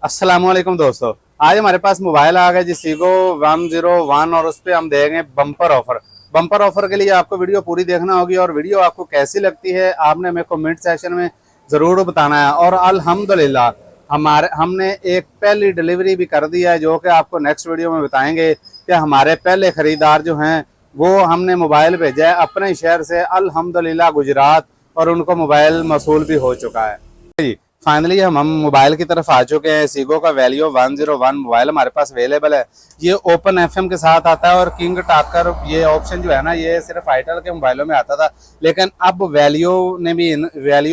अस्सलामुअलैकुम दोस्तों, आज हमारे पास मोबाइल आ गया जी सीगो 101 और उस पर हम देंगे बम्पर ऑफर। बम्पर ऑफर के लिए आपको वीडियो पूरी देखना होगी और वीडियो आपको कैसी लगती है आपने हमें कमेंट सेक्शन में ज़रूर बताना है। और अल्हम्दुलिल्लाह हमने एक पहली डिलीवरी भी कर दी है जो कि आपको नेक्स्ट वीडियो में बताएंगे कि हमारे पहले ख़रीदार जो हैं वो हमने मोबाइल भेजा है अपने शहर से अल्हम्दुलिल्लाह गुजरात, और उनको मोबाइल मौसूल भी हो चुका है जी। फाइनली हम मोबाइल की तरफ आ चुके हैं। सीगो का वैल्यू 101 मोबाइल हमारे पास अवेलेबल है। ये ओपन एफएम के साथ आता है और किंग टाकर ये ऑप्शन जो है ना ये सिर्फ आईटेल के मोबाइलों में आता था, लेकिन अब वैल्यू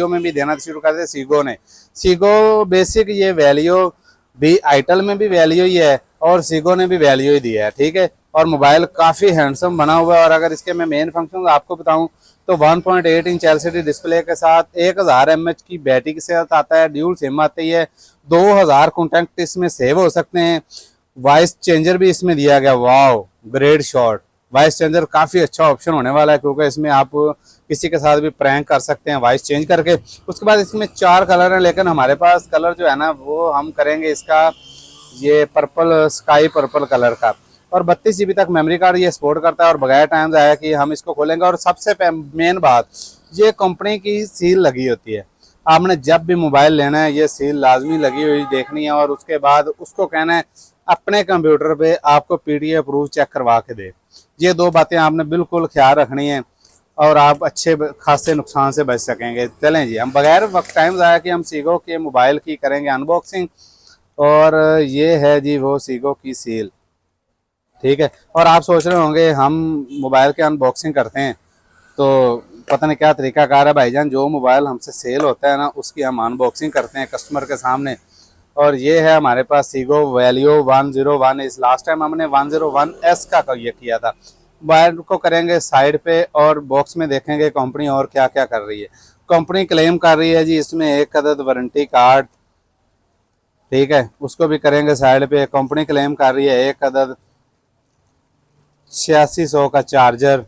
में भी देना शुरू कर दिया सीगो ने। सीगो बेसिक ये वैल्यू भी आईटेल में भी वैल्यू ही है और सीगो ने भी वैल्यू ही दिया है, ठीक है। और मोबाइल काफ़ी हैंडसम बना हुआ है। और अगर इसके मैं मेन फंक्शन आपको बताऊं तो 1.8 इंच एलसीडी डिस्प्ले के साथ 1000 mAh की बैटरी के साथ आता है। ड्यूल सिम आती है, 2000 कॉन्टैक्ट इसमें सेव हो सकते हैं। वॉइस चेंजर भी इसमें दिया गया, wow great shot. Voice changer काफ़ी अच्छा ऑप्शन होने वाला है क्योंकि इसमें आप किसी के साथ भी प्रैंक कर सकते हैं वॉइस चेंज करके। उसके बाद इसमें 4 कलर हैं, लेकिन हमारे पास कलर जो है ना वो हम करेंगे इसका ये पर्पल, स्काई पर्पल कलर का। और 32 GB तक मेमोरी कार्ड ये सपोर्ट करता है और बगैर टाइम आया कि हम इसको खोलेंगे। और सबसे मेन बात, ये कंपनी की सील लगी होती है। आपने जब भी मोबाइल लेना है ये सील लाजमी लगी हुई देखनी है और उसके बाद उसको कहना है अपने कंप्यूटर पे आपको PDF प्रूफ चेक करवा के दे। ये 2 बातें आपने बिल्कुल ख्याल रखनी है और आप अच्छे खासे नुकसान से बच सकेंगे। चलें जी, हम बगैर वक्त टाइम आया कि हम सीगो के मोबाइल की करेंगे अनबॉक्सिंग। और ये है जी वो सीगो की सील, ठीक है। और आप सोच रहे होंगे हम मोबाइल के अनबॉक्सिंग करते हैं तो पता नहीं क्या तरीकाकार है भाईजान। जो मोबाइल हमसे सेल होता है ना उसकी हम अनबॉक्सिंग करते हैं कस्टमर के सामने। और ये है हमारे पास सीगो वैल्यू 101। इस लास्ट टाइम हमने 101S का ये किया था। मोबाइल को करेंगे साइड पे और बॉक्स में देखेंगे कंपनी और क्या क्या कर रही है। कंपनी क्लेम कर रही है जी इसमें 1 अदद वारंटी कार्ड, ठीक है, उसको भी करेंगे साइड पे। कंपनी क्लेम कर रही है 1 अदद 8600 का चार्जर,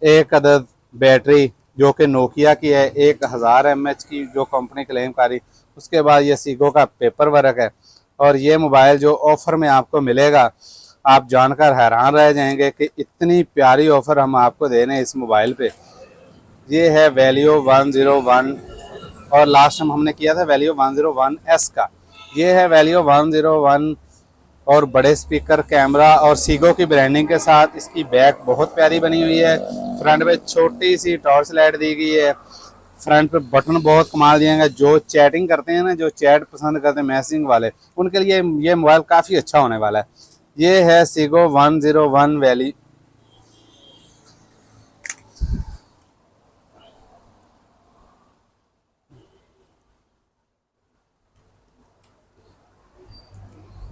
1 अदद बैटरी जो कि नोकिया की है 1000 mAh की जो कंपनी क्लेम कर रही। उसके बाद ये सीगो का पेपर वर्क है। और ये मोबाइल जो ऑफ़र में आपको मिलेगा आप जानकर हैरान रह जाएंगे कि इतनी प्यारी ऑफ़र हम आपको दे रहे हैं इस मोबाइल पे। ये है वैल्यू 101 और लास्ट टाइम हमने किया था वैल्यू 101S का। ये है वैल्यू 101 और बड़े स्पीकर, कैमरा और सीगो की ब्रांडिंग के साथ इसकी बैक बहुत प्यारी बनी हुई है। फ्रंट पे छोटी सी टॉर्च लाइट दी गई है। फ्रंट पे बटन बहुत कमाल दिए गए। जो चैटिंग करते हैं ना, जो चैट पसंद करते हैं मैसेजिंग वाले, उनके लिए ये मोबाइल काफ़ी अच्छा होने वाला है। ये है सीगो 101 वैली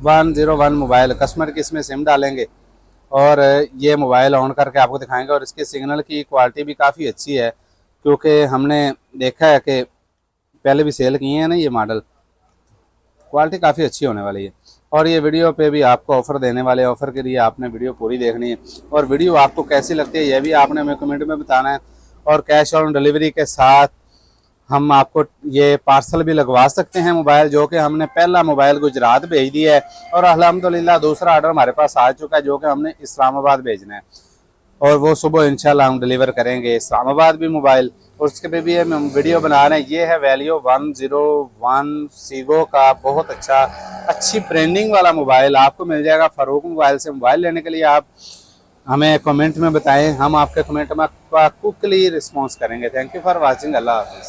101 मोबाइल। कस्टमर की इसमें सिम डालेंगे और ये मोबाइल ऑन करके आपको दिखाएंगे। और इसके सिग्नल की क्वालिटी भी काफ़ी अच्छी है क्योंकि हमने देखा है कि पहले भी सेल किए हैं ना ये मॉडल। क्वालिटी काफ़ी अच्छी होने वाली है। और ये वीडियो पे भी आपको ऑफ़र देने वाले, ऑफ़र के लिए आपने वीडियो पूरी देखनी है। और वीडियो आपको कैसी लगती है ये भी आपने हमें कमेंट में बताना है। और कैश ऑन डिलीवरी के साथ हम आपको ये पार्सल भी लगवा सकते हैं मोबाइल, जो कि हमने पहला मोबाइल गुजरात भेज दिया है और अल्हम्दुलिल्लाह दूसरा ऑर्डर हमारे पास आ चुका है जो कि हमने इस्लामाबाद भेजना है। और वो सुबह इंशाल्लाह हम डिलीवर करेंगे इस्लामाबाद भी मोबाइल। और उसके पे भी हम वीडियो बना रहे हैं। ये है वैल्यू 101 सीगो का बहुत अच्छी ब्रांडिंग वाला मोबाइल आपको मिल जाएगा फारूक मोबाइल से। मोबाइल लेने के लिए आप हमें कमेंट में बताएं, हम आपके कमेंट में क्विकली रिस्पॉन्स करेंगे। Thank you for watching. अल्लाह हाफिज़।